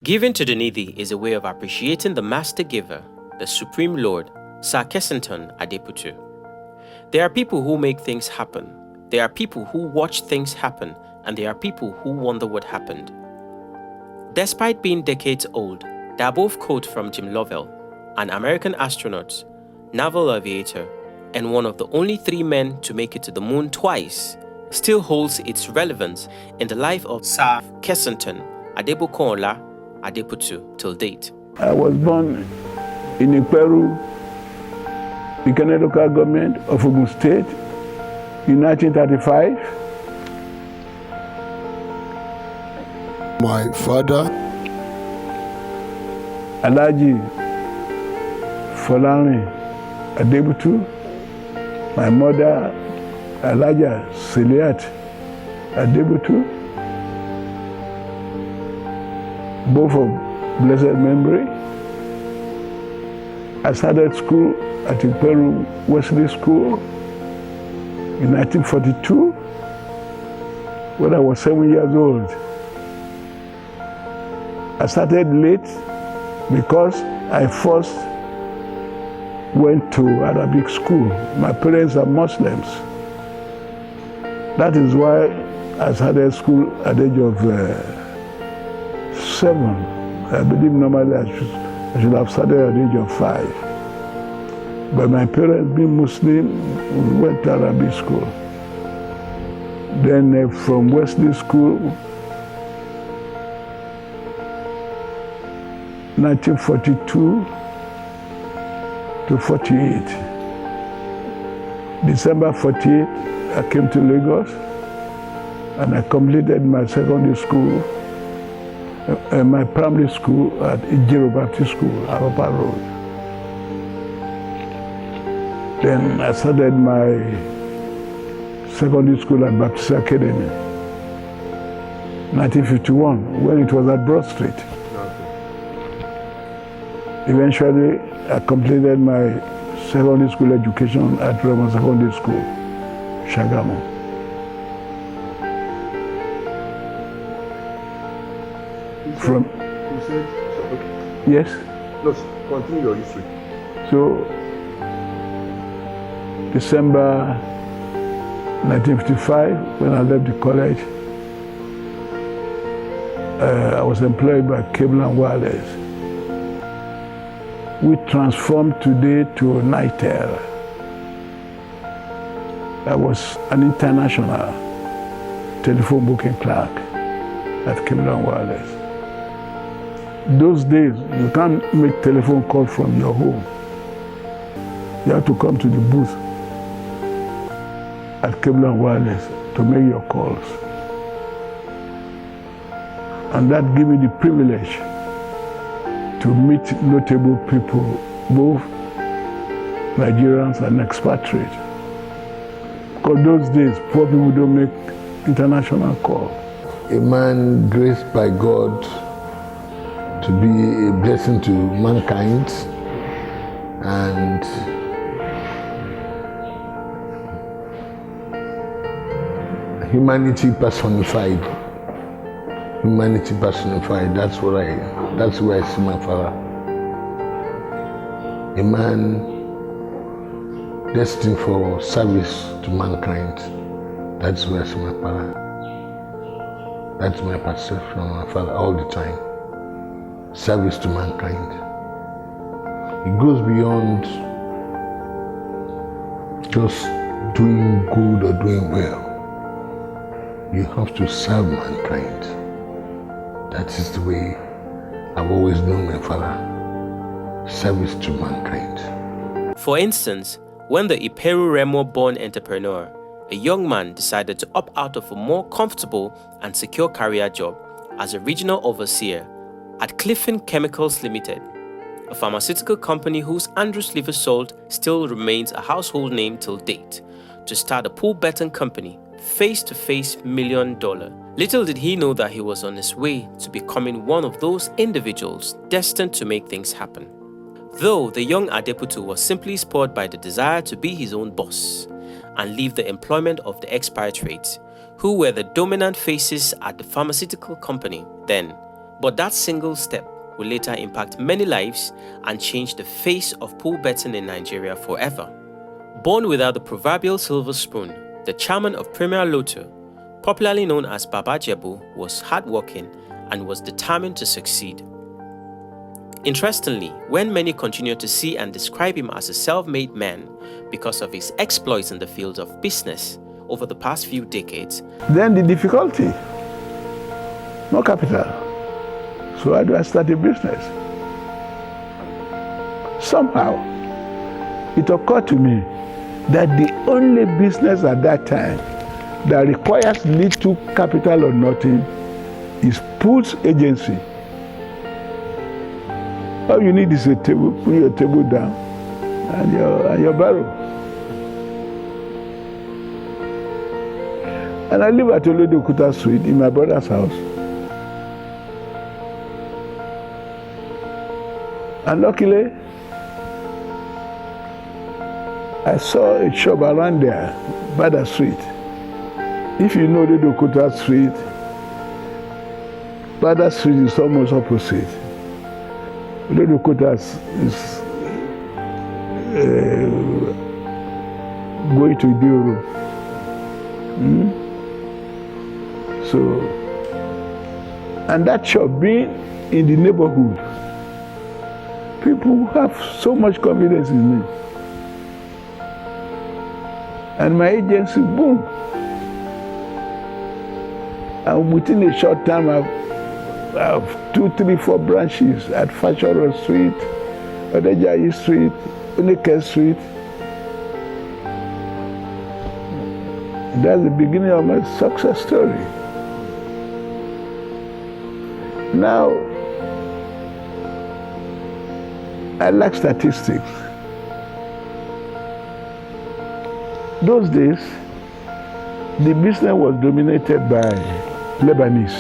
Giving to the needy is a way of appreciating the Master Giver, the Supreme Lord, Sir Kensington Adebutu. There are people who make things happen. There are people who watch things happen, and there are people who wonder what happened. Despite being decades old, they are both quotes from Jim Lovell, an American astronaut, naval aviator, and one of the only 3 men to make it to the moon twice, still holds its relevance in the life of Sir Kensington Adebukuonla Adebutu till date. I was born in Iperu, the Kenya local government of Ogun State, in 1935. My father, Alaji Adebutu, my mother, Alaja Seliat Adebutu, both of blessed memory. I started school at Iperu Wesley School in 1942 when I was 7 years old. I started late because I first went to Arabic school. My parents are Muslims. That is why I started school at the age of 7. I believe normally I should have started at the age of 5. But my parents, being Muslim, went to Arabic school. Then from Wesley School, 1942 to 48. December 48, I came to Lagos and I completed my secondary school, my primary school at Ijero Baptist School, Upper Road. Then I started my secondary school at Baptist Academy, 1951, when it was at Broad Street. Eventually, I completed my secondary school education at Remo Secondary School, Sagamu. You said, okay. Yes? No, continue your history. So, December 1955, when I left the college, I was employed by Cable and Wireless. We transformed today to Nitel. I was an international telephone booking clerk at Cable and Wireless. Those days, you can't make telephone call from your home. You have to come to the booth at Cable and Wireless to make your calls. And that gave me the privilege to meet notable people, both Nigerians and expatriates. Because those days, poor people don't make international calls. A man graced by God to be a blessing to mankind and humanity personified. Humanity personified, that's where I see my father. A man destined for service to mankind. That's where I see my father. That's my perception of my father all the time. Service to mankind. It goes beyond just doing good or doing well. You have to serve mankind. That is the way I've always known my father. Service to mankind. For instance, when the Iperu Remo-born entrepreneur, a young man decided to opt out of a more comfortable and secure career job as a regional overseer at Clifton Chemicals Limited, a pharmaceutical company whose Andrews liver salt still remains a household name till date, to start a pool betting company, face-to-face $1 million. Little did he know that he was on his way to becoming one of those individuals destined to make things happen. Though the young Adebutu was simply spurred by the desire to be his own boss and leave the employment of the expatriates, who were the dominant faces at the pharmaceutical company then, But that single step will later impact many lives and change the face of pool betting in Nigeria forever. Born without the proverbial silver spoon, the chairman of Premier Lotto, popularly known as Baba Ijebu, was hardworking and was determined to succeed. Interestingly, when many continue to see and describe him as a self-made man because of his exploits in the field of business over the past few decades, then the difficulty, no capital. So how do I start a business? Somehow, it occurred to me that the only business at that time that requires little capital or nothing is Pools Agency. All you need is a table, put your table down and your barrel. And I live at Olodokuta Street in my brother's house. And luckily, I saw a shop around there by the street. If you know the Olodokuta Street, by the street is almost opposite. Olodokuta is going to Iperu. So, and that shop being in the neighborhood, people have so much confidence in me. And my agency, boom. And within a short time, I have 2, 3, 4 branches at Fashoro Street, Ajayi Street, Unike Street. That's the beginning of my success story. Now, I like statistics. Those days, the business was dominated by Lebanese.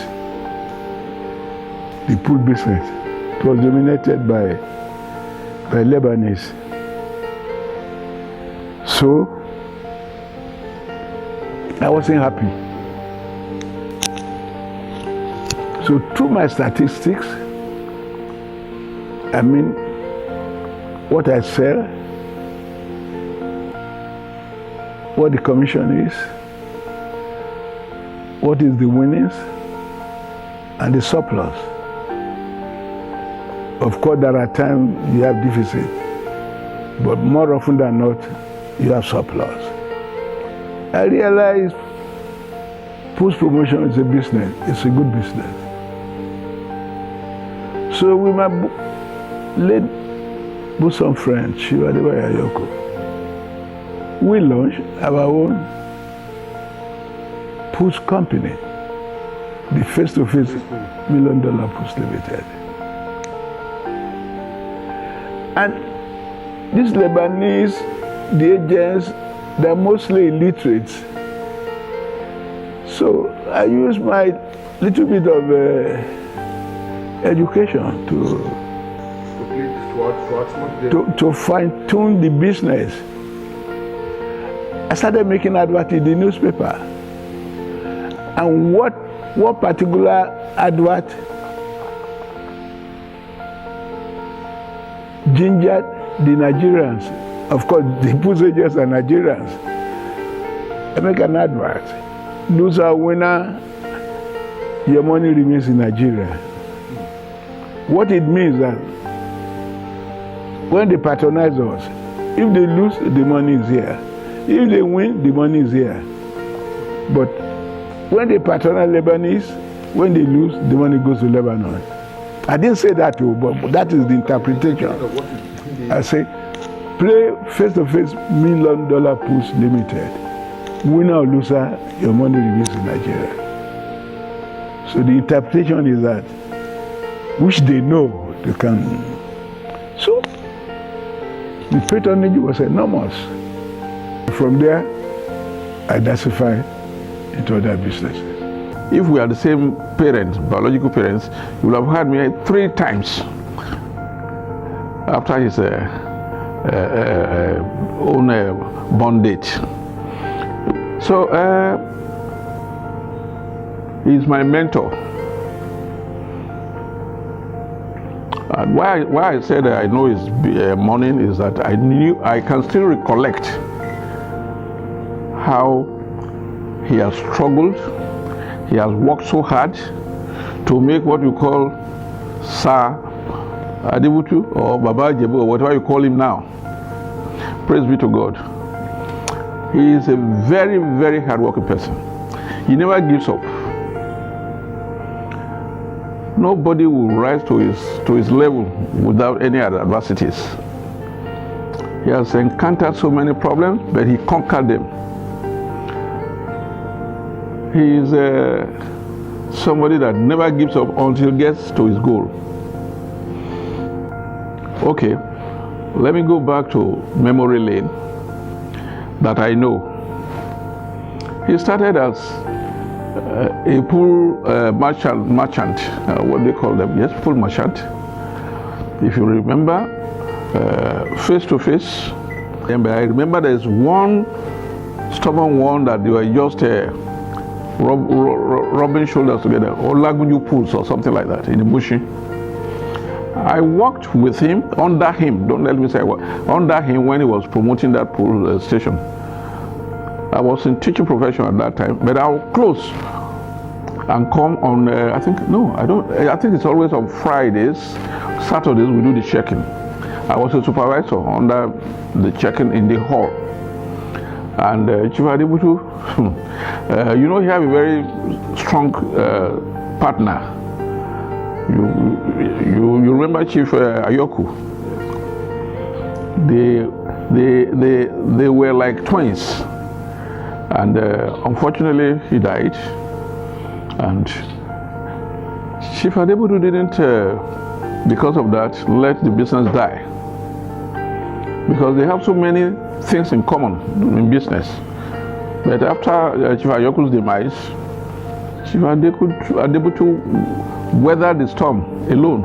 The pool business, it was dominated by Lebanese. So, I wasn't happy. So through my statistics, I mean, what I sell, what the commission is, what is the winnings, and the surplus. Of course, there are times you have deficit, but more often than not, you have surplus. I realized post-promotion is a business, it's a good business. So with my late bosom friend, Adewale Yoko, we launched our own Pools company, the face-to-face $1 million Pools Limited. And these Lebanese, the agents, they're mostly illiterate. So I use my little bit of education to fine-tune the business. I started making advert in the newspaper. And what particular advert gingered the Nigerians? Of course, the Pools agents are Nigerians. I make an advert. Loser, winner, your money remains in Nigeria. What it means that when they patronize us, if they lose, the money is here. If they win, the money is here. But when they patronize Lebanese, when they lose, the money goes to Lebanon. I didn't say that, but that is the interpretation. I say, play face-to-face $1 million Pools Limited. Winner or loser, your money remains in Nigeria. So the interpretation is that, which they know, they can. So the patronage was enormous. From there, I diversified into other businesses. If we are the same parents, biological parents, you will have had me 3 times after his own born date. So he's my mentor. And why I said I know his morning is that I can still recollect how he has struggled, he has worked so hard to make what you call Sir Adebutu or Baba Ijebu or whatever you call him now. Praise be to God. He is a very, very hardworking person. He never gives up. Nobody will rise to his level without any adversities. He has encountered so many problems, but he conquered them. He is somebody that never gives up until he gets to his goal. Okay, let me go back to memory lane that I know. He started as a pool merchant, what they call them, yes, pool merchant. If you remember, face to face. And I remember there's one stubborn one that they were just rubbing shoulders together, or Lagunju pools or something like that in the bushi. I worked with him, under him, don't let me say what, under him when he was promoting that pool station. I was in teaching profession at that time, but I will close and come on, I think it's always on Fridays, Saturdays we do the check-in. I was a supervisor under the check-in in the hall. And Chief Adebutu, you know, he have a very strong partner. You remember Chief Ayoku? They were like twins, and unfortunately he died. And Chief Adebutu didn't, because of that, let the business die. Because they have so many things in common in business. But after Chief Ayoku's demise, Chief Adebutu weathered the storm alone,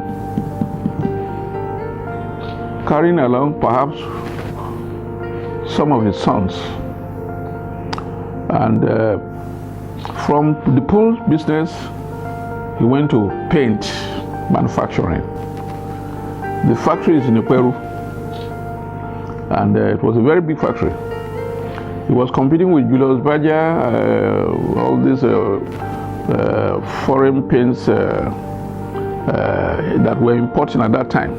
carrying along perhaps some of his sons. And from the pool business, he went to paint manufacturing. The factory is in Iperu, and it was a very big factory. He was competing with Julius Baja, all these foreign paints that were importing at that time.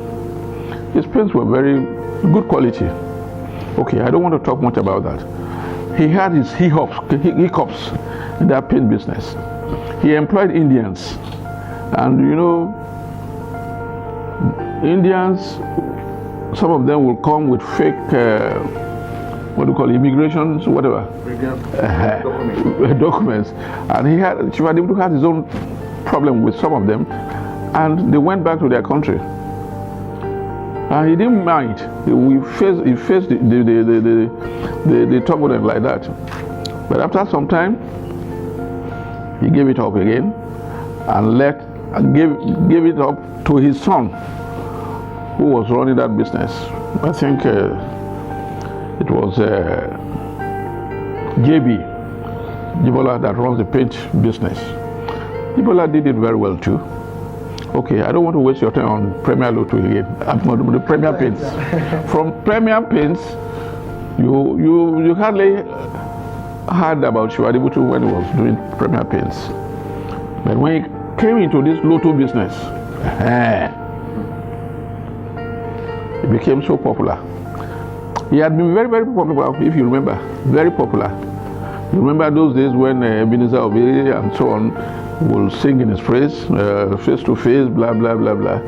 His paints were very good quality. Okay, I don't want to talk much about that. He had his hiccups in that paint business. He employed Indians, and you know, Indians, some of them will come with fake, what do you call it, immigrations, whatever, documents. And Chief Adebutu had his own problem with some of them, and they went back to their country. And he didn't mind. He faced the turbulence like that. But after some time, he gave it up again and gave it up to his son, who was running that business. I think it was JB Jibola that runs the paint business. Jibola did it very well too. Okay, I don't want to waste your time on Premier Lotto again. I'm going to do the Premier Paints. From Premier Paints, you hardly heard about Chief Adebutu when he was doing Premier Paints. But when he came into this Lotto business, he became so popular. He had been very, very popular, if you remember, very popular. You remember those days when Ebenezer Obey and so on will sing in his praise, face to face, blah, blah, blah, blah.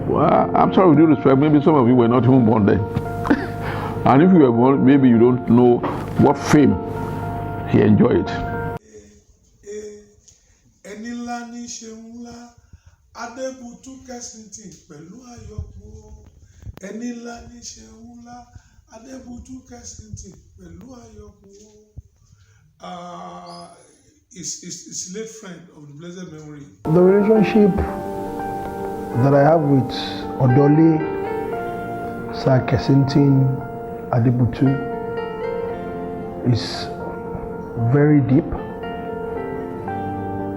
Well, I'm sorry with due respect, maybe some of you were not even born then. And if you were born, maybe you don't know what fame he enjoyed. Adebutu Kensington pẹ̀lú àyọkù ẹnìlá ní ṣeun ńlá Adebutu Kensington pẹ̀lú àyọkù is late friend of the blessed memory. The relationship that I have with Odole Sir Kensington Adebutu is very deep.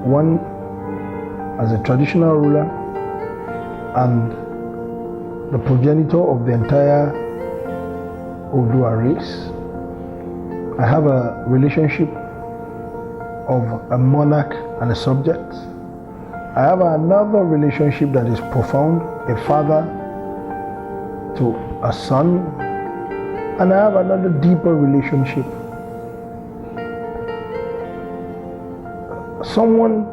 One, as a traditional ruler and the progenitor of the entire Odua race. I have a relationship of a monarch and a subject. I have another relationship that is profound, a father to a son, and I have another deeper relationship. Someone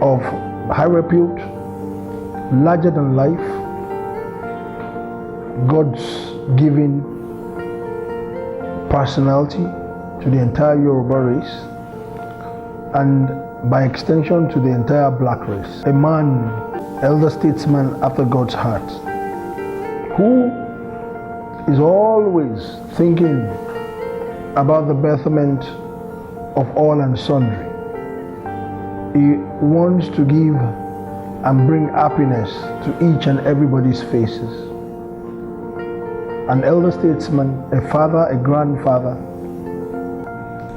of high repute, larger than life, God's given personality to the entire Yoruba race, and by extension to the entire black race. A man, elder statesman after God's heart, who is always thinking about the betterment of all and sundry. He wants to give and bring happiness to each and everybody's faces. An elder statesman, a father, a grandfather,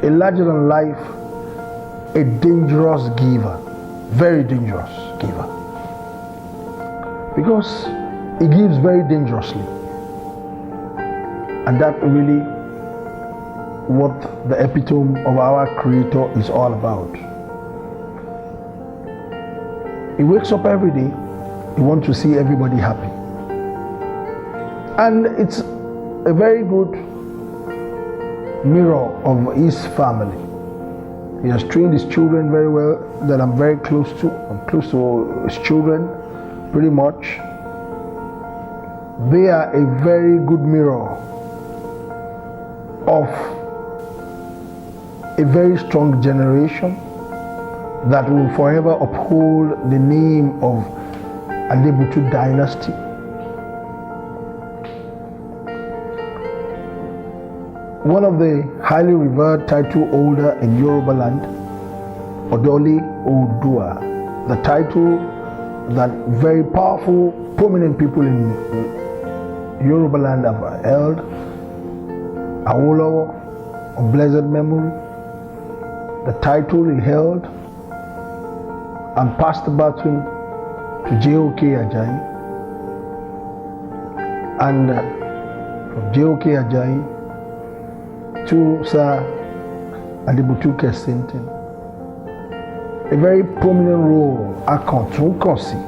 a larger than life, a dangerous giver, very dangerous giver. Because he gives very dangerously. And that really what the epitome of our Creator is all about. He wakes up every day, he wants to see everybody happy. And it's a very good mirror of his family. He has trained his children very well, that I'm very close to. I'm close to his children, pretty much. They are a very good mirror of a very strong generation that will forever uphold the name of Adebutu dynasty. One of the highly revered title holder in Yoruba land, Odole Odua, the title that very powerful, prominent people in Yoruba land have held, Awolowo of blessed memory, the title he held, and passed the baton to J.O.K. Ajayi, and from J.O.K. Ajayi to Sir Adebutu Kensington. A very prominent role, Akontunkosi,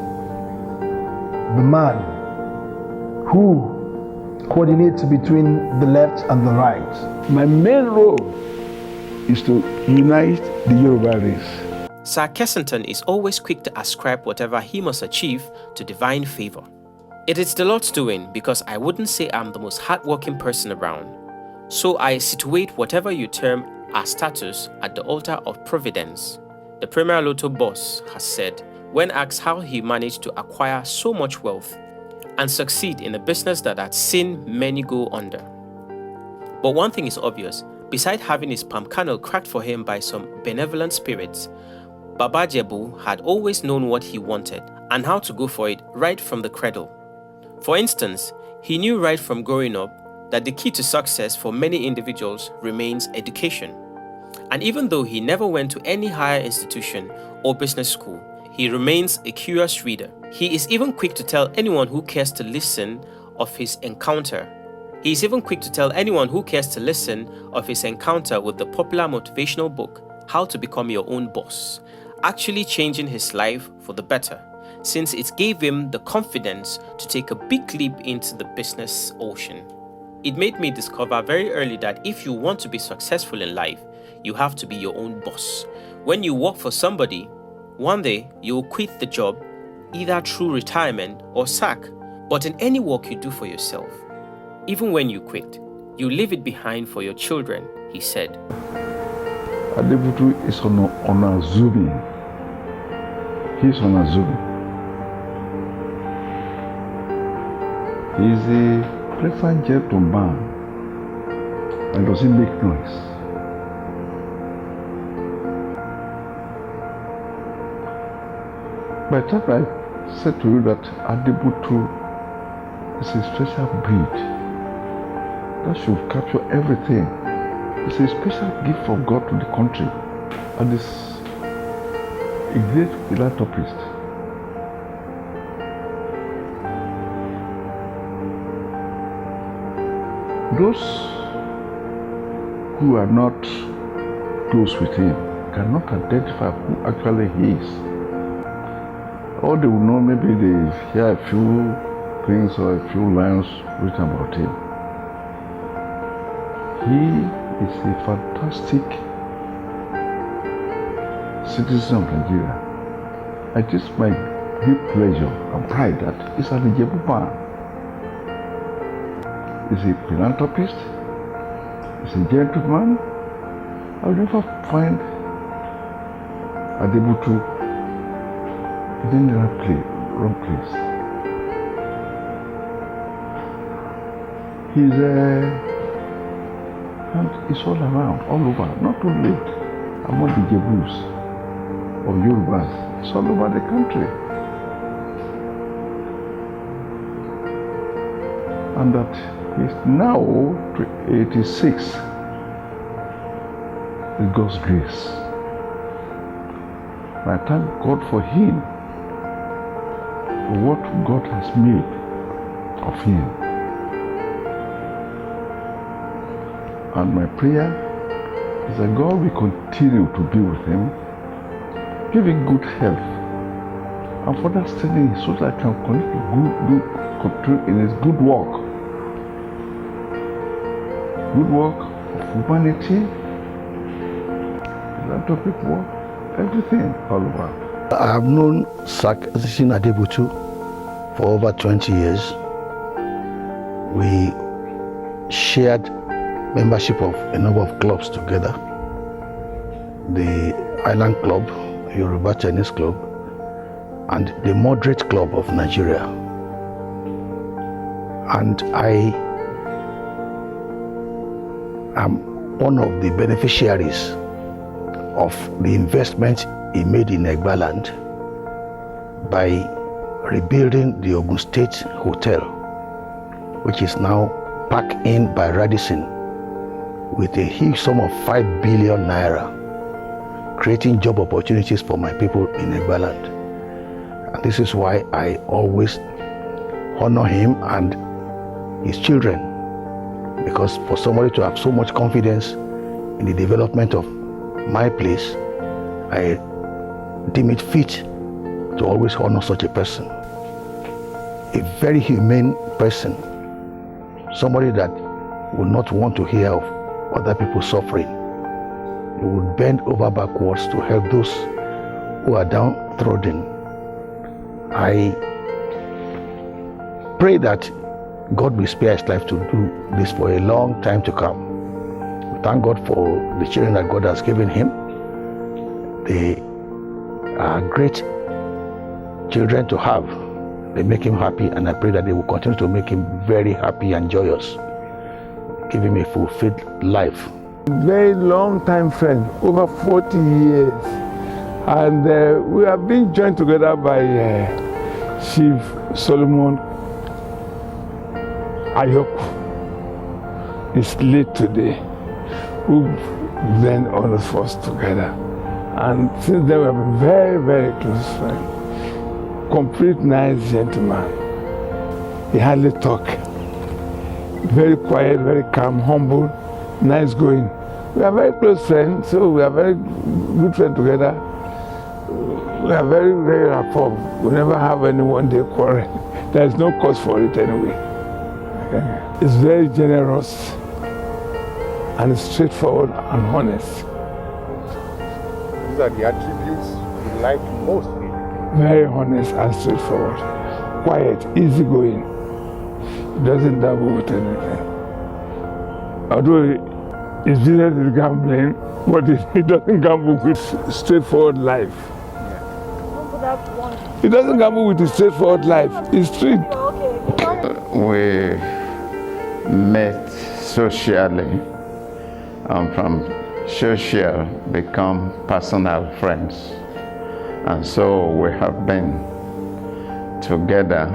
the man who coordinates between the left and the right. My main role is to unite the Yoruba race. Sir Kensington is always quick to ascribe whatever he must achieve to divine favor. It is the Lord's doing, because I wouldn't say I'm the most hardworking person around. So I situate whatever you term our status at the altar of providence. The Premier Lotto boss has said, when asked how he managed to acquire so much wealth and succeed in a business that had seen many go under. But one thing is obvious, beside having his palm kernel cracked for him by some benevolent spirits, Baba Jebu had always known what he wanted and how to go for it right from the cradle. For instance, he knew right from growing up that the key to success for many individuals remains education. And even though he never went to any higher institution or business school, he remains a curious reader. He is even quick to tell anyone who cares to listen of his encounter. He is even quick to tell anyone who cares to listen of his encounter with the popular motivational book, How to Become Your Own Boss, actually changing his life for the better, since it gave him the confidence to take a big leap into the business ocean. It made me discover very early that if you want to be successful in life, you have to be your own boss. When you work for somebody, one day you will quit the job, either through retirement or sack. But in any work you do for yourself, even when you quit, you leave it behind for your children, he said. Adebutu is on a Zubi. He's on a Zubi. He's a pleasant gentleman and doesn't make noise. By the time I said to you that Adebutu is a special breed that should capture everything. It's a special gift from God to the country. And a great philanthropist. Those who are not close with him cannot identify who actually he is. All they will know, maybe they hear a few things or a few lines written about him. He is a fantastic citizen of Nigeria. It is my great pleasure and pride that he's an Ijebu man. He's a philanthropist, he's a gentleman. I will never find Adebutu in any wrong place. And it's all around, all over, not only among the Ijebus or Yorubas, it's all over the country. And that he's now 86 with God's grace. And I thank God for him, for what God has made of him. And my prayer is that God will continue to be with him, give him good health, and for that steady so that I can continue in his good work of humanity, philanthropic work, everything all over. I have known Sikiru Adebutu for over 20 years. We shared membership of a number of clubs together. The Island Club, Yoruba Chinese Club, and the Moderate Club of Nigeria. And I am one of the beneficiaries of the investment he made in Egba land by rebuilding the Ogun State Hotel, which is now Park Inn by Radisson, with a huge sum of 5 billion naira, creating job opportunities for my people in Egba land. And this is why I always honor him and his children, because for somebody to have so much confidence in the development of my place, I deem it fit to always honor such a person. A very humane person, somebody that would not want to hear of other people suffering. He would bend over backwards to help those who are downtrodden. I pray that God will spare his life to do this for a long time to come. We thank God for the children that God has given him. They are great children to have. They make him happy, and I pray that they will continue to make him very happy and joyous. Give him a fulfilled life. Very long time friend, over 40 years. And we have been joined together by Chief Solomon Ayoku. He's late today, who blend all of us together. And since then we have been very, very close friends. Complete nice gentleman. He hardly talk. Very quiet, very calm, humble, nice going. We are very close friends, so we are very good friends together. We are very, very rapport. We never have any one-day quarrel. There is no cause for it anyway. It's very generous and straightforward and honest. These are the attributes you like most in him. Very honest and straightforward. Quiet, easygoing. He doesn't dabble with anything. Although his business is gambling, but he doesn't gamble with straightforward life. He doesn't gamble with his straightforward life. He's street. We met socially, and from social become personal friends. And so we have been together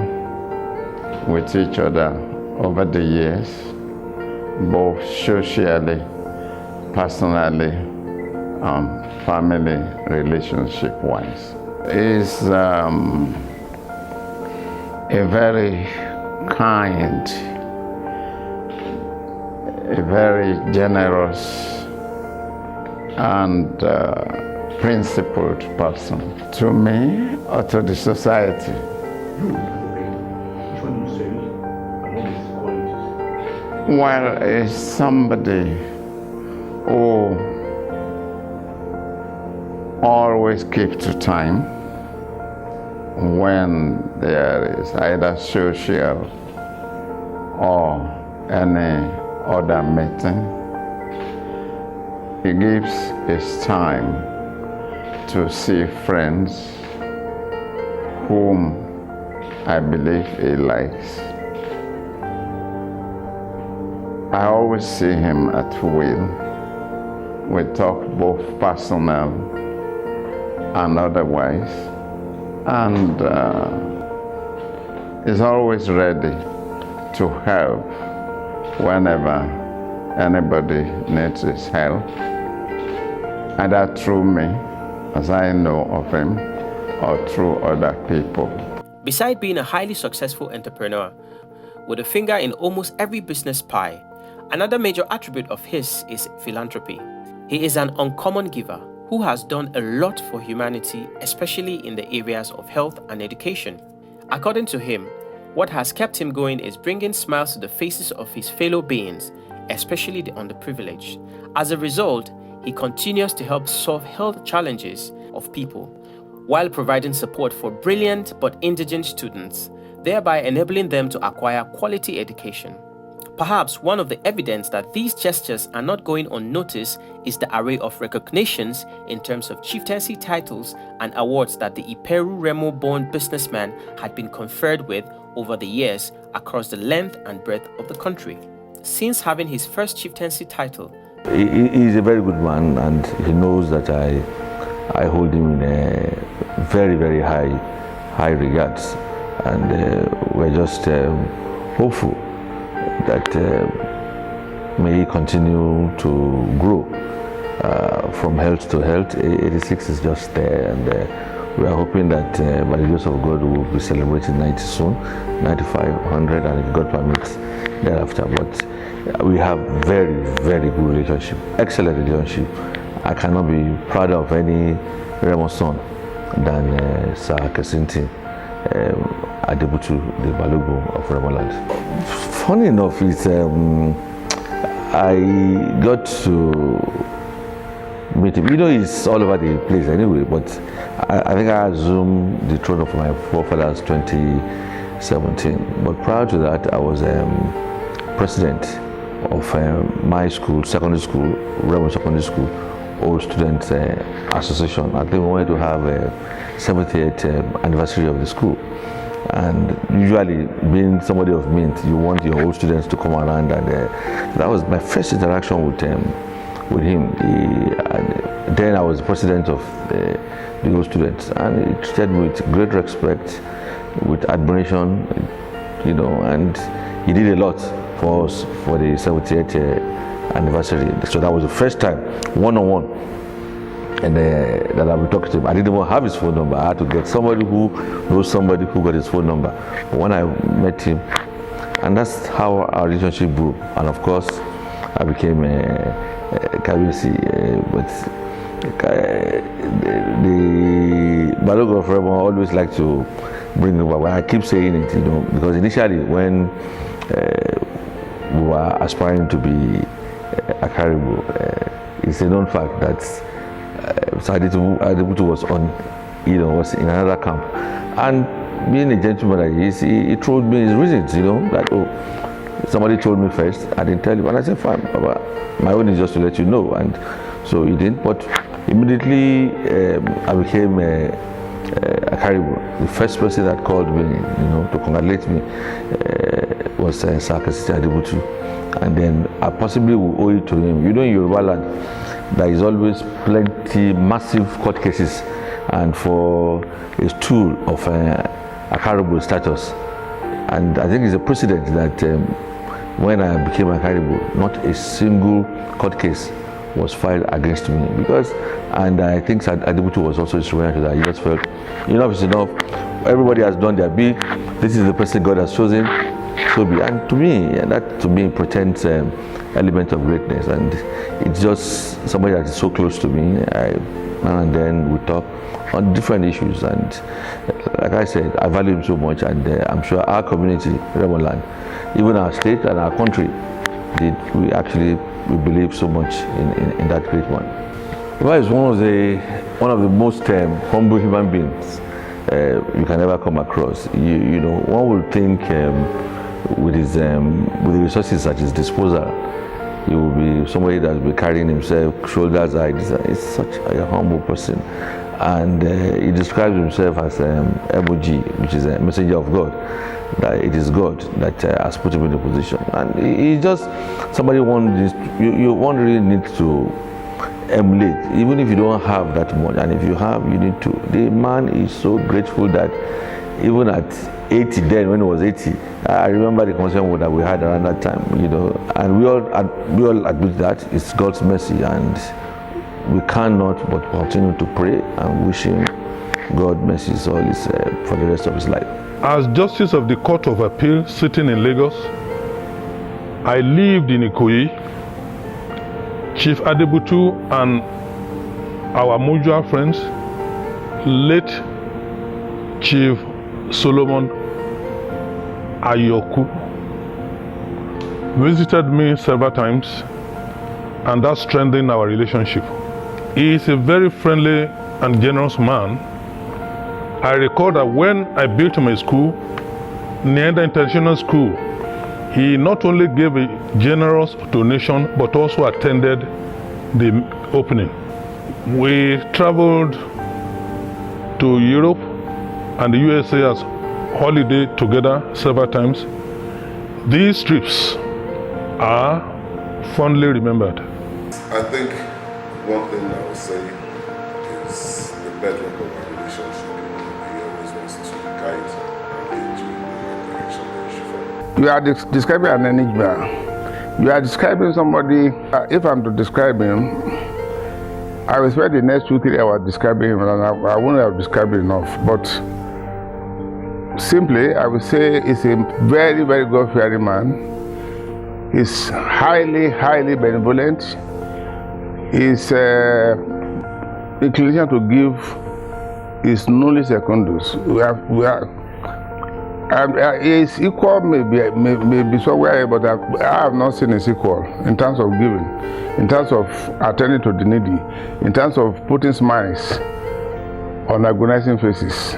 with each other over the years, both socially, personally, family relationship-wise. He's a very kind, a very generous and principled person. To me or to the society? Well, is somebody who always keeps to time when there is either social or any other meeting. He gives his time to see friends whom I believe he likes. I always see him at will. We talk both personal and otherwise, and is always ready to help whenever anybody needs his help, either through me, as I know of him, or through other people. Beside being a highly successful entrepreneur, with a finger in almost every business pie, another major attribute of his is philanthropy. He is an uncommon giver who has done a lot for humanity, especially in the areas of health and education. According to him, what has kept him going is bringing smiles to the faces of his fellow beings, especially the underprivileged. As a result, he continues to help solve health challenges of people while providing support for brilliant but indigent students, thereby enabling them to acquire quality education. Perhaps one of the evidence that these gestures are not going unnoticed is the array of recognitions in terms of chieftaincy titles and awards that the Iperu Remo-born businessman had been conferred with over the years across the length and breadth of the country. Since having his first chieftaincy title, he's a very good man, and he knows that I hold him in a very, very high regards, and we're just hopeful that may he continue to grow from health to health. 86 is just there, and we are hoping that by the grace of God we will be celebrating 90 soon, 95, 100, and if God permits, thereafter. But we have very, very good relationship, excellent relationship. I cannot be prouder of any Remo son than Sir Kensington Adebutu, the Alake of Remoland. Funny enough, it's I got to meet him. You know, he's all over the place anyway, but I think I assumed the throne of my forefathers 2017. But prior to that, I was president of my school, secondary school, Remo Secondary School, Old Students Association. I think we wanted to have a 78th anniversary of the school. And usually, being somebody of mint, you want your old students to come around, and that was my first interaction with him. Then I was the president of the old students, and he treated me with great respect, with admiration, you know, and he did a lot for us for the 78th anniversary. So that was the first time, one-on-one, and that I would talk to him. I didn't even have his phone number. I had to get somebody who knows somebody who got his phone number. But when I met him, and that's how our relationship grew. And of course, I became a Kabisi, but the Alake of Remo always like to bring it over. I keep saying it, you know, because initially when we were aspiring to be Akarigbo, it's a known fact that Adebutu was on, you know, was in another camp, and being a gentleman like this, he told me his reasons, you know, that somebody told me first, I didn't tell you, and I said, fine, Baba, my own is just to let you know, and so he didn't. But immediately I became Akarigbo. The first person that called me, you know, to congratulate me was Sir Kensington Adebutu, and then I possibly will owe it to him. You know, in Yoruba land, there is always plenty, massive court cases, and for a stool of Akarigbo status. And I think it's a precedent that when I became Akarigbo, not a single court case was filed against me, because, and I think Adebutu was also instrumental to that. He just felt enough is enough. Everybody has done their bit. This is the person God has chosen. So be. And to me, that to me pretends element of greatness, and it's just somebody that is so close to me. And then we talk on different issues, and like I said, I value him so much, and I'm sure our community, Remoland, even our state and our country, we believe so much in that great man. Oba is one of the most humble human beings you can ever come across. You know, one would think with the resources at his disposal, he will be somebody that will be carrying himself shoulders high. He's such a humble person, and he describes himself as MOG, which is a messenger of God. That it is God that has put him in the position, and he's just somebody you really need to emulate, even if you don't have that much, and if you have, you need to. The man is so grateful that even at 80, then when he was 80, I remember the conversation that we had around that time, you know, and we all admit that it's God's mercy, and we cannot but continue to pray and wish him God mercies all his for the rest of his life. As Justice of the Court of Appeal sitting in Lagos, I lived in Ikoyi. Chief Adebutu and our mutual friends, late Chief Solomon Ayoku, visited me several times, and that strengthened our relationship. He is a very friendly and generous man. I recall that when I built my school, Nienda International School, he not only gave a generous donation, but also attended the opening. We traveled to Europe and the USA as holiday together several times. These trips are fondly remembered. I think one thing I would say is the bedrock of our relationship. He always wants to guide and lead you in the direction that you should follow. You are describing an enigma. You are describing somebody. If I'm to describe him, I will spend the next 2-3 hours describing him, and I won't have described enough. But simply, I will say he's a very, very God-fearing man. He's highly, highly benevolent. His inclination to give is nulli secundus. His equal may be somewhere, but I have not seen his equal in terms of giving, in terms of attending to the needy, in terms of putting smiles on agonizing faces.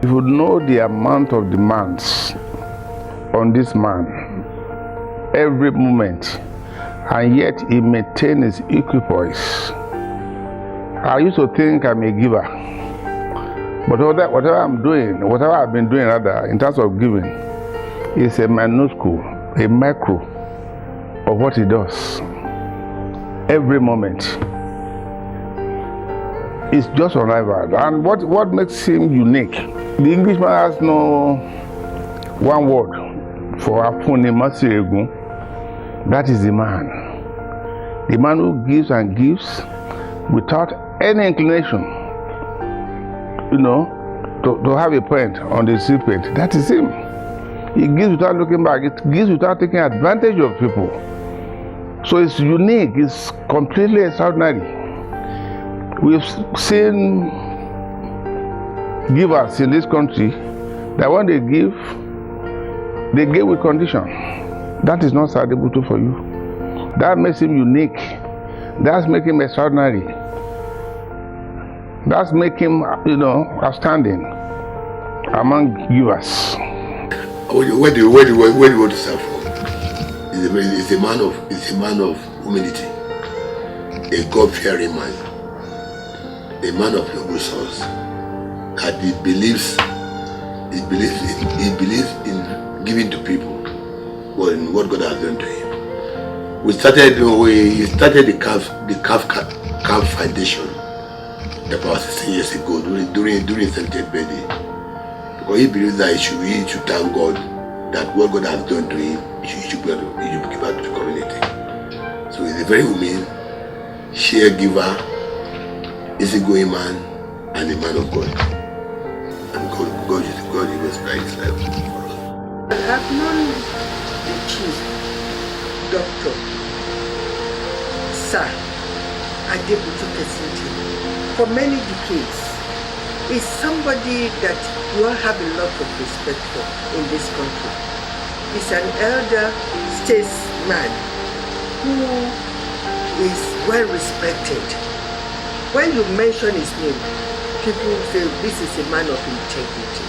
If you know the amount of demands on this man every moment, and yet he maintains his equipoise. I used to think I'm a giver, but whatever I'm doing, whatever I've been doing rather, in terms of giving, is a minuscule, a micro of what he does every moment. It's just unrivaled. And what makes him unique? The Englishman has no one word for Afuni Masiregu. That is the man who gives and gives without any inclination, you know, to have a point on the recipient. That is him. He gives without looking back. It gives without taking advantage of people. So it's unique. It's completely extraordinary. We've seen givers in this country that when they give with condition. That is not Adebutu for you. That makes him unique. That's making him extraordinary. That's making him, you know, outstanding among givers. Where do you want to serve from? He's a man of humility, a God-fearing man, a man of noble source. That he believes in giving to people what God has done to him. He started the calf foundation about 16 years ago during his 70th birthday, because he believes that he should thank God that what God has done to him, he should give back to the community. So he's a very humane caregiver, easygoing man, and a man of God. And God is by his life for us. I've known the chief, Dr. Sir Adebutu Kensington for many decades. He's somebody that you all have a lot of respect for in this country. He's an elder statesman who is well respected. When you mention his name, people say this is a man of integrity,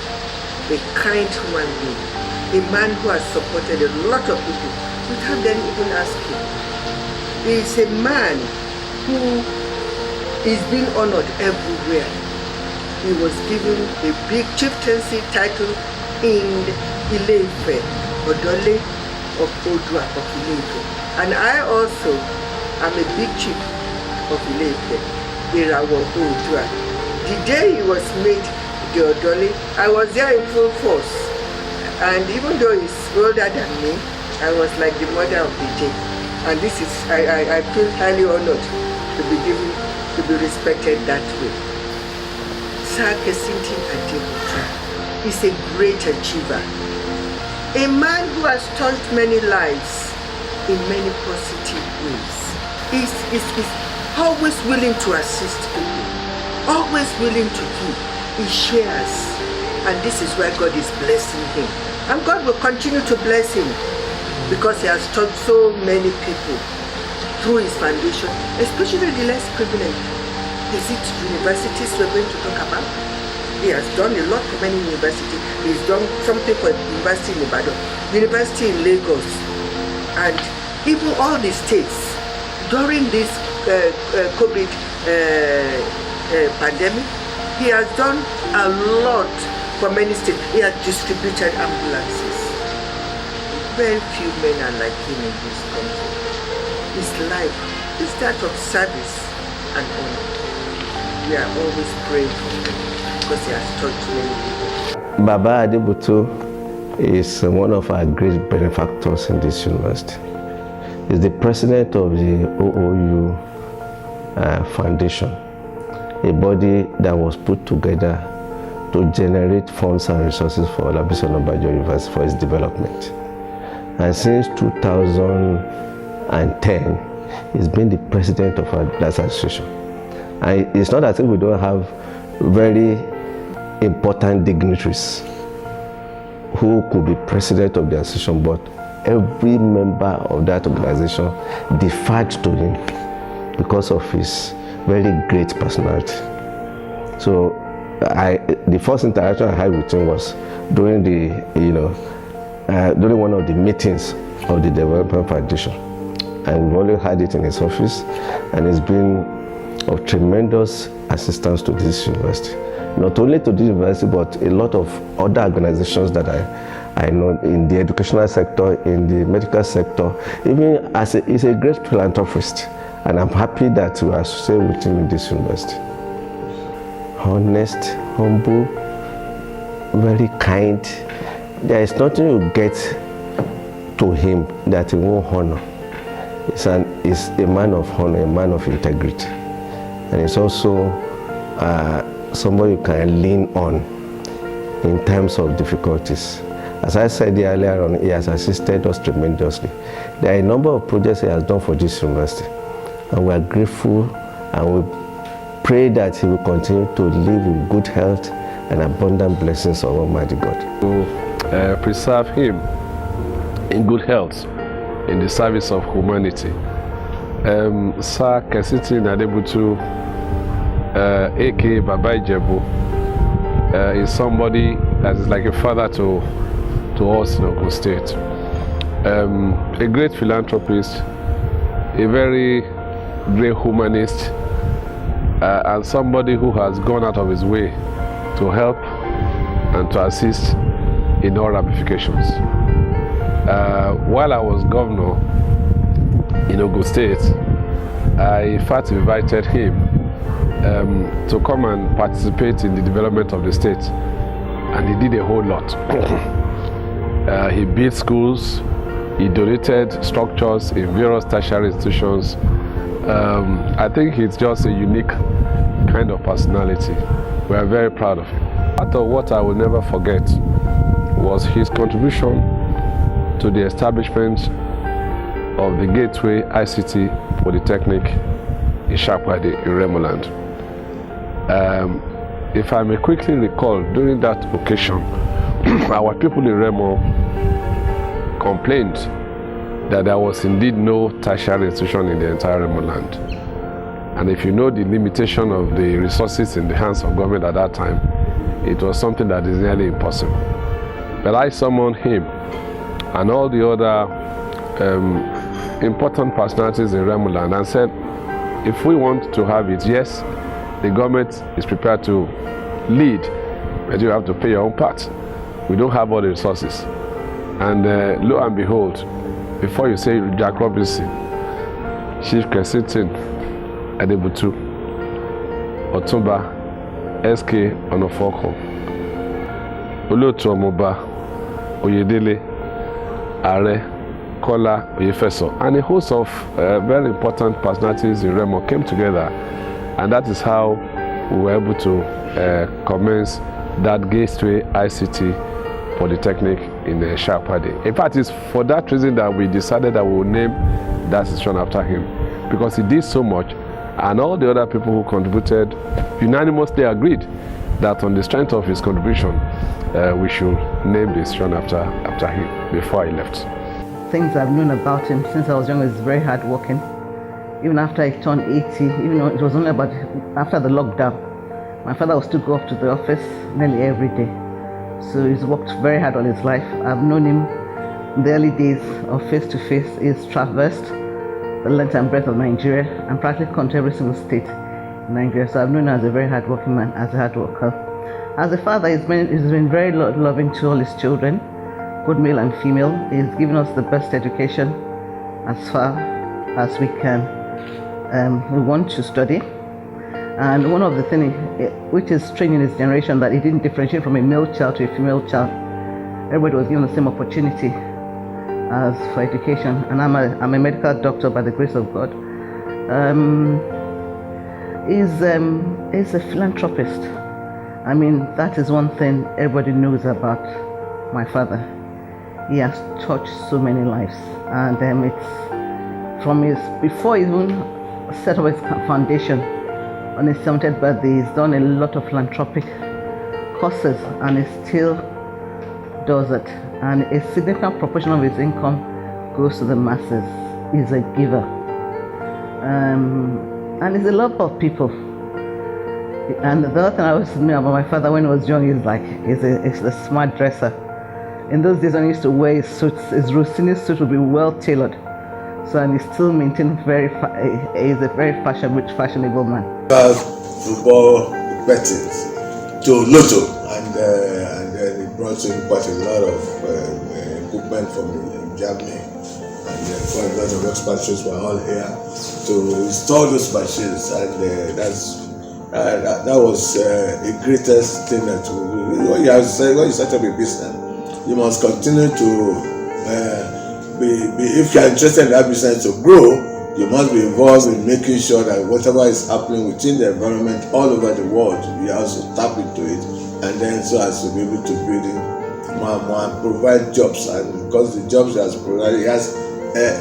a kind human being, a man who has supported a lot of people without them even asking. He is a man who is being honored everywhere. He was given a big chieftaincy title in Elepe, Odole of Odua of Ilefe. And I also am a big chief of Ilefe, Irawo Odua. The day he was made the Odole, I was there in full force. And even though he's older than me, I was like the mother of the day. And this is, I feel highly honored to be given, to be respected that way. Sir Kensington Adebutu is a great achiever. A man who has touched many lives in many positive ways. He's always willing to assist people, always willing to give. He shares, and this is why God is blessing him. And God will continue to bless him because he has taught so many people through his foundation, especially the less privileged. Is it universities we're going to talk about? He has done a lot for many universities. He's done something for university in Ibadan, university in Lagos, and even all the states. During this COVID pandemic, he has done a lot for many states. He has distributed ambulances. Very few men are like him in this country. His life is that of service and honor. We are always praying for him because he has touched many people. Baba Adebutu is one of our great benefactors in this university. He's the president of the OOU Foundation, a body that was put together to generate funds and resources for Olabisola University for its development. And since 2010, he's been the president of that association. And it's not as if we don't have very important dignitaries who could be president of the association, but every member of that organization deferred to him because of his very great personality. So the first interaction I had with him was during during one of the meetings of the Development Foundation. And we've only had it in his office, and it's been of tremendous assistance to this university. Not only to this university, but a lot of other organizations that I know in the educational sector, in the medical sector, even he's a great philanthropist. And I'm happy that we are associated with him in this university. Honest, humble, very kind. There is nothing you get to him that he won't honor. He's a man of honor, a man of integrity. And he's also somebody you can lean on in times of difficulties. As I said earlier on, he has assisted us tremendously. There are a number of projects he has done for this university, and we are grateful, and we pray that he will continue to live in good health and abundant blessings of Almighty God. To preserve him in good health in the service of humanity. Sir Kensington Adebutu, aka Baba Ijebu, is somebody that is like a father to us in Ogun State. A great philanthropist, a very great humanist, and somebody who has gone out of his way to help and to assist in all ramifications. While I was governor in Ogun State, I in fact invited him to come and participate in the development of the state, and he did a whole lot. He built schools, he donated structures in various tertiary institutions, I think he's just a unique kind of personality. We are very proud of him. Part of what I will never forget was his contribution to the establishment of the Gateway ICT Polytechnic in Shapwade in Remoland. If I may quickly recall, during that occasion, our people in Remo complained that there was indeed no tertiary institution in the entire Remoland. And if you know the limitation of the resources in the hands of government at that time, it was something that is nearly impossible. But I summoned him and all the other important personalities in Remoland and said, if we want to have it, yes, the government is prepared to lead, but you have to pay your own part. We don't have all the resources. And lo and behold, before you say Jack Robinson, Chief Kensington, Adebutu, Otumba, SK Onofoko, Olotu Omoba, Oyedele, Are, Kola, Oyefeso, and a host of very important personalities in Remo came together, and that is how we were able to commence that Gateway ICT Polytechnic in Shapwade. In fact, it's for that reason that we decided that we will name that institution after him, because he did so much, and all the other people who contributed unanimously agreed that on the strength of his contribution, we should name the institution after him before he left. Things I've known about him since I was young is very hardworking. Even after I turned 80, even though it was only about after the lockdown, my father would still go up to the office nearly every day. So he's worked very hard all his life. I've known him in the early days of face-to-face. He's traversed the length and breadth of Nigeria and practically come to every single state in Nigeria. So I've known him as a very hardworking man, as a hard worker. As a father, he's been very loving to all his children, both male and female. He's given us the best education as far as we can. We want to study. And one of the things which is strange in his generation, that he didn't differentiate from a male child to a female child. Everybody was given the same opportunity as for education. And I'm a medical doctor by the grace of God. He's a philanthropist. I mean, that is one thing everybody knows about my father. He has touched so many lives. And it's from before he even set up his foundation, on his 70th birthday, he's done a lot of philanthropic causes, and he still does it. And a significant proportion of his income goes to the masses. He's a giver. And he's a lover of people. And the other thing I always knew about my father when he was young is he's a smart dresser. In those days when he used to wear his suits, his Rossini suit would be well tailored. So, and he still maintains he's a very fashionable man. Football bettings to Lotto, and then he brought in quite a lot of equipment from Germany, and quite a lot of expatriates were all here to install those machines, and that was the greatest thing that when you set up a business, you must continue to if you are interested in that business to grow, you must be involved in making sure that whatever is happening within the environment all over the world, you also tap into it, and then so as to be able to build in more and provide jobs. And because the jobs he has provided, he has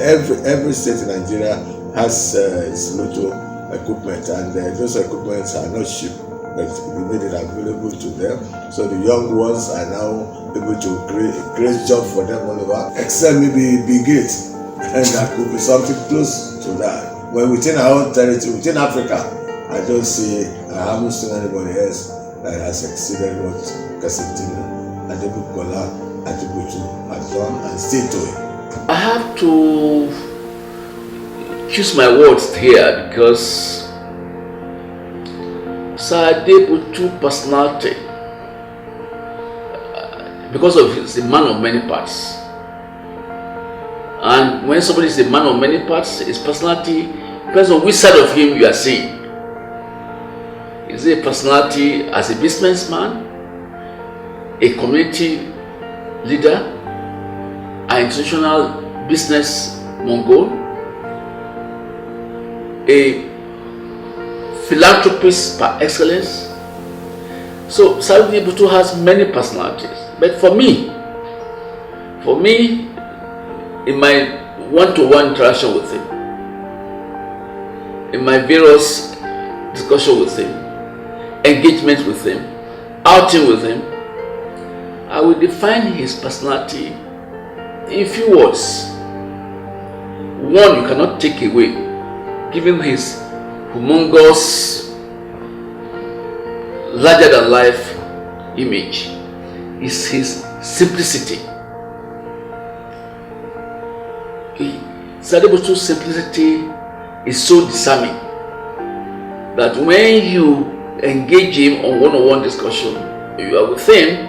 every state in Nigeria has its Lotto equipment, and those equipments are not cheap, but we made it available to them. So the young ones are now able to create a great job for them all over, except maybe Bill Gates, and that could be something close to that. When within our own territory, within Africa, I haven't seen anybody else that has exceeded what Kensington, Adebukuonla, Adebutu has done and still doing. I have to choose my words here because Sir Adebutu personality, because of he's a man of many parts. And when somebody is a man of many parts, his personality depends on which side of him you are seeing. Is he a personality as a businessman, a community leader, an institutional business Mongol, a philanthropist par excellence. So Sir Adebutu has many personalities. But for me, in my one-to-one interaction with him, in my various discussion with him, engagement with him, outing with him, I will define his personality in few words. One you cannot take away, given his humongous, larger than life image, is his simplicity. Adebutu's simplicity is so disarming that when you engage him on one-on-one discussion, you are with him,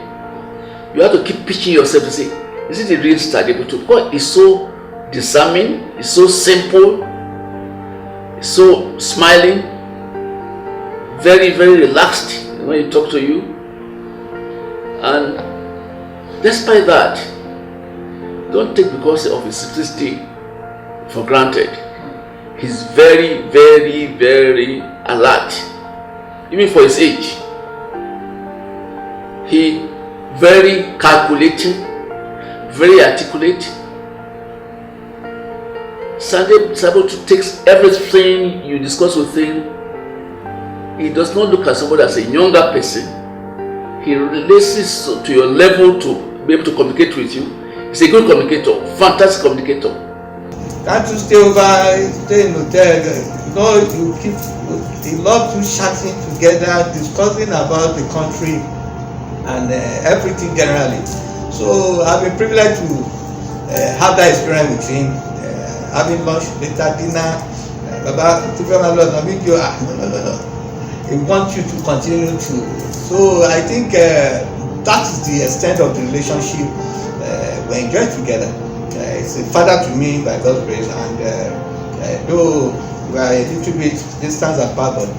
you have to keep pitching yourself to say, is it a real Adebutu? Because it's so disarming, it's so simple, it's so smiling, very, very relaxed when he talks to you. And despite that, don't take because of his simplicity for granted. He's very, very, very alert, even for his age. He very calculating, very articulate. Adebutu takes everything you discuss with him. He does not look at somebody as a younger person. He relates to your level to be able to communicate with you. He's a good communicator, fantastic communicator. Can't you stay in hotel? You love to chatting together, discussing about the country and everything generally. So I've been privileged to have that experience with him, having lunch, later dinner. No. He wants you to continue to. So I think that is the extent of the relationship we enjoy together. It's a father to me by God's grace, and though we are a little bit distance apart, but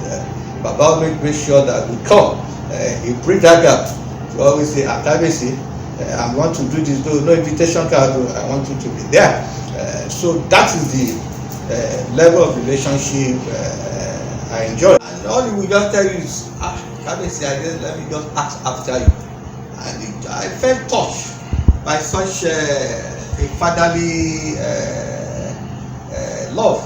Baba always make sure that we come. He bridge that gap. We always say, I want to do this, though no invitation card, I want you to be there. So that is the level of relationship I enjoy. And all he will just tell you is, let me just ask after you. And I felt touched by such a fatherly love.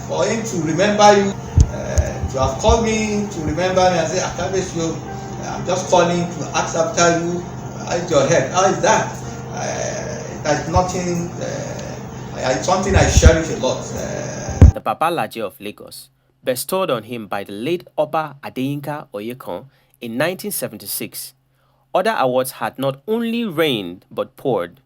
For him to remember you, to have called me to remember me and say, I'm just calling to ask after you. How is your head? How is that? That's nothing. It's something I cherish a lot. The Babalaje of Lagos, bestowed on him by the late Oba Adeyinka Oyekon in 1976, other awards had not only rained but poured.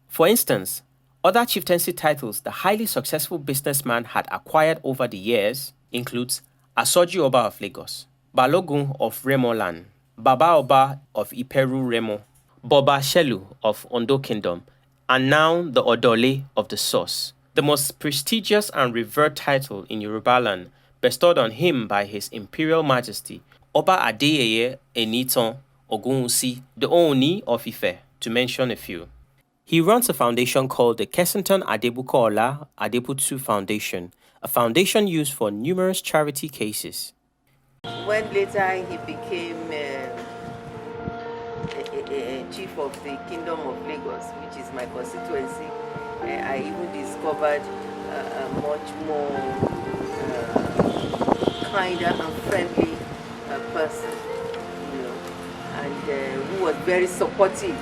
For instance, other chieftaincy titles the highly successful businessman had acquired over the years includes Asoji Oba of Lagos, Balogun of Remoland, Baba Oba of Iperu Remo, Boba Shelu of Ondo Kingdom, and now the Odole of the Source, the most prestigious and revered title in Yoruba land, bestowed on him by His Imperial Majesty, Oba Adeyeye Enitan Ogunwusi, the Ooni of Ife, to mention a few. He runs a foundation called the Kensington Adebukuonla Adebutu Foundation, a foundation used for numerous charity cases. When later he became chief of the Kingdom of Lagos, which is my constituency, I even discovered a much more kinder and friendly person, and who was very supportive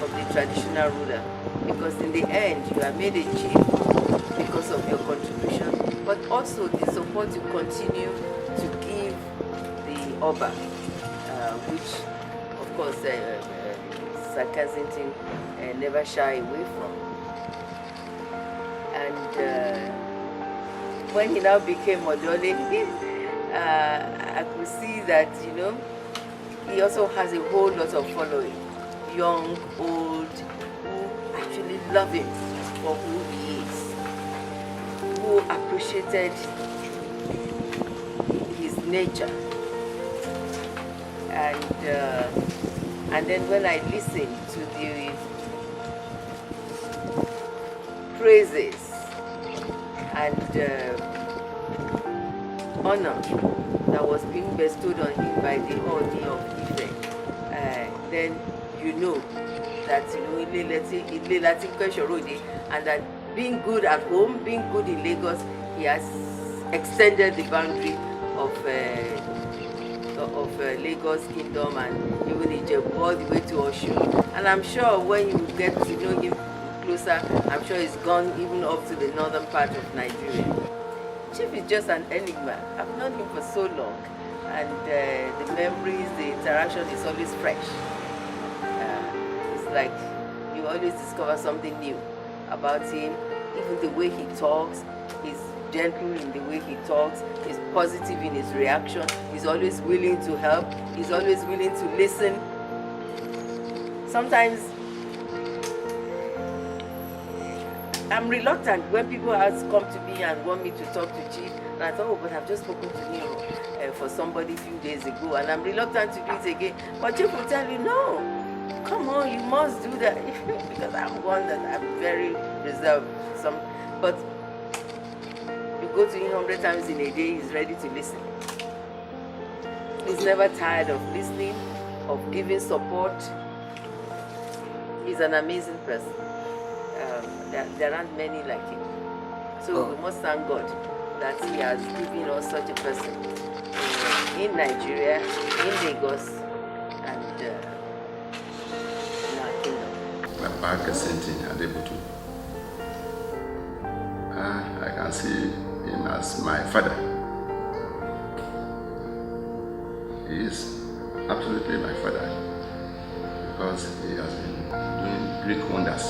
of the traditional ruler, because in the end you are made a chief because of your contribution, but also the support you continue to give the Oba, which of course Sir Kensington never shy away from. And when he now became Odole, I could see that, he also has a whole lot of following, young, old, who actually love him for who he is, who appreciated his nature. And then when I listened to the praises and honor that was being bestowed on him by the Ooni of Ife, then you know that and that being good at home, being good in Lagos, he has extended the boundary of Lagos Kingdom and even Ijebu all the way to Osho. And I'm sure when you get to know him closer, I'm sure he's gone even up to the northern part of Nigeria. Chief is just an enigma. I've known him for so long, and the memories, the interaction is always fresh. It's like you always discover something new about him. Even the way he talks, he's gentle in the way he talks, he's positive in his reaction, he's always willing to help, he's always willing to listen. Sometimes I'm reluctant when people come to me and want me to talk to Chief, and I thought, oh, but I've just spoken to him for somebody a few days ago, and I'm reluctant to do it again. But Chief will tell you, no, come on, you must do that. Because I'm one that I'm very reserved. But you go to him 100 times in a day, he's ready to listen. He's never tired of listening, of giving support. He's an amazing person. There aren't many like him. So we must thank God that he has given us such a person in Nigeria, in Lagos, and in our kingdom. Oba Kehinde Adebutu. I can see him as my father. He is absolutely my father because he has been doing great wonders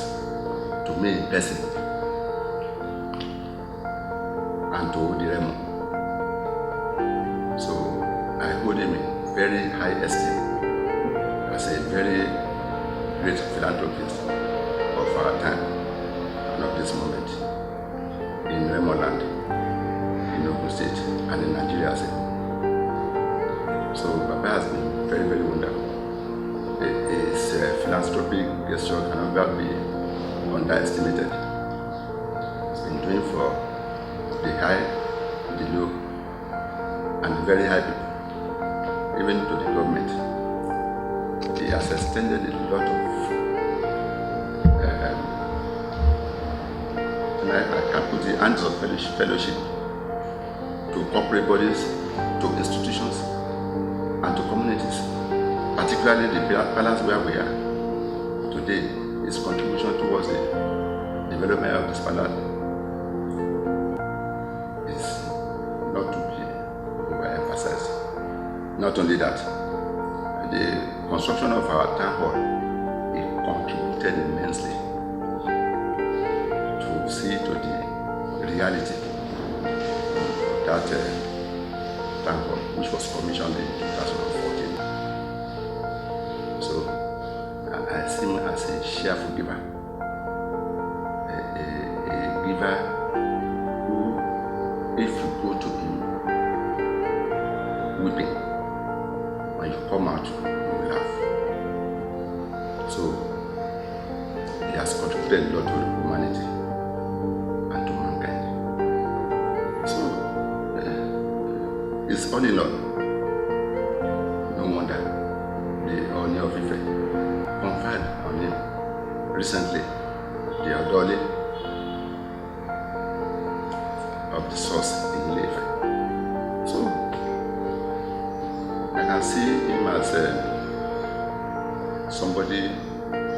to me in person and to Ode Remo. So I hold him in very high esteem as a very great philanthropist of our time and of this moment in Remoland, in Ogun State, and in Nigeria as a whole. So Baba has been very, very wonderful. His philanthropic gesture cannot be underestimated. He's been doing for the high, the low, and the very high people, even to the government. He has extended a lot of I can put the hands of fellowship to corporate bodies, to institutions, and to communities, particularly the palace where we are today. His contribution towards the development of this palace is not to be overemphasized. Not only that, the construction of our town hall, it contributed immensely to see to the reality that town hall, which was commissioned in 2014. So I see him as a cheerful giver, a giver who, if you go to him weeping, when you come out, you will laugh. So he has contributed a lot to humanity and to mankind. So it's all in all. No wonder the Ooni of Ife conferred on him recently the Adewale of the source in Ilefe. So I can see him as somebody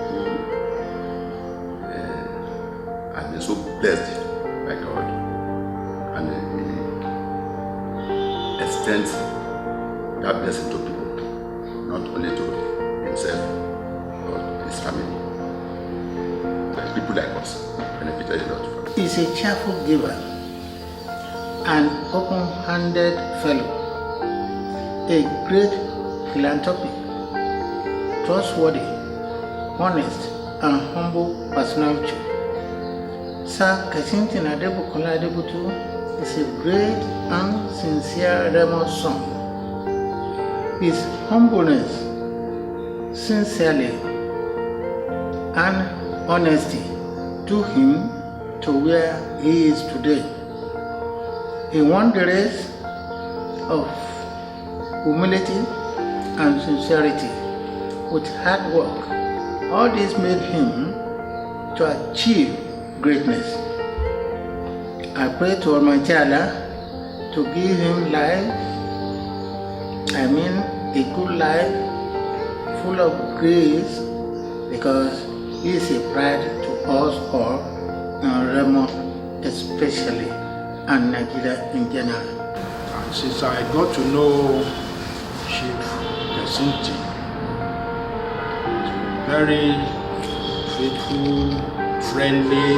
who has been so blessed by God, and he extends that blessing to people, not only to himself but his family. Like people like us benefited a lot from it. He's a cheerful giver, an open-handed fellow, a great philanthropic, trustworthy, honest, and humble personality. Sir Kensington Adebukuonla Adebutu is a great and sincere Remo son. His humbleness, sincerely, and honesty took him to where he is today. He won the race of humility and sincerity, with hard work. All this made him to achieve greatness. I pray to Almighty Allah to give him life, a good life, full of grace, because he is a pride to us all, Remo especially, and Nigeria in general. And since I got to know Chief Kensington, very faithful, friendly.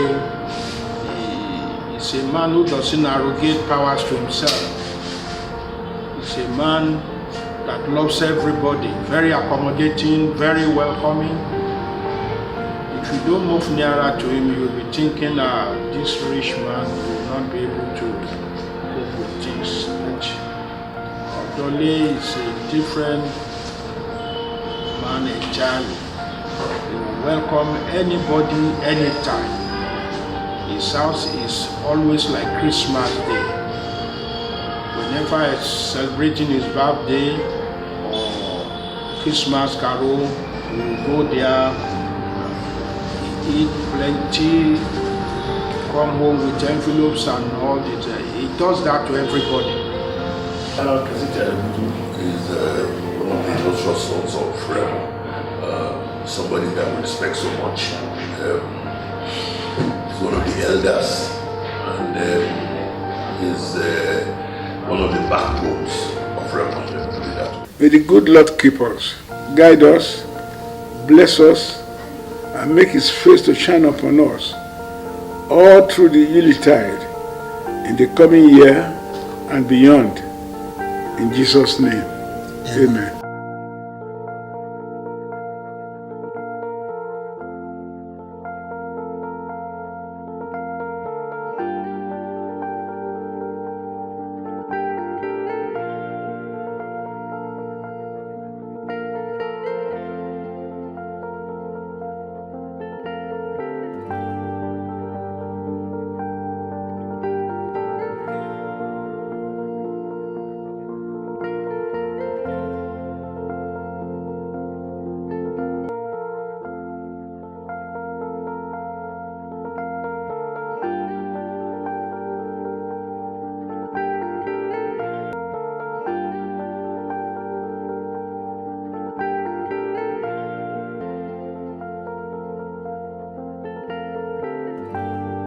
He's a man who doesn't arrogate powers to himself. He's a man that loves everybody, very accommodating, very welcoming. If you don't move nearer to him, you'll be thinking, this rich man will not be able to cope with things. But Adole is a different man entirely. He will welcome anybody, anytime. His house is always like Christmas Day. Whenever he's celebrating his birthday or Christmas carol, we will go there, eat plenty, come home with envelopes and all this. He does that to everybody. Kensington Adebutu is one of the illustrious sons of Remo, somebody that we respect so much. He's one of the elders, and he's one of the backbones of Remo. May the good Lord keep us, guide us, bless us, and make his face to shine upon us all through the Yuletide in the coming year and beyond. In Jesus' name, amen.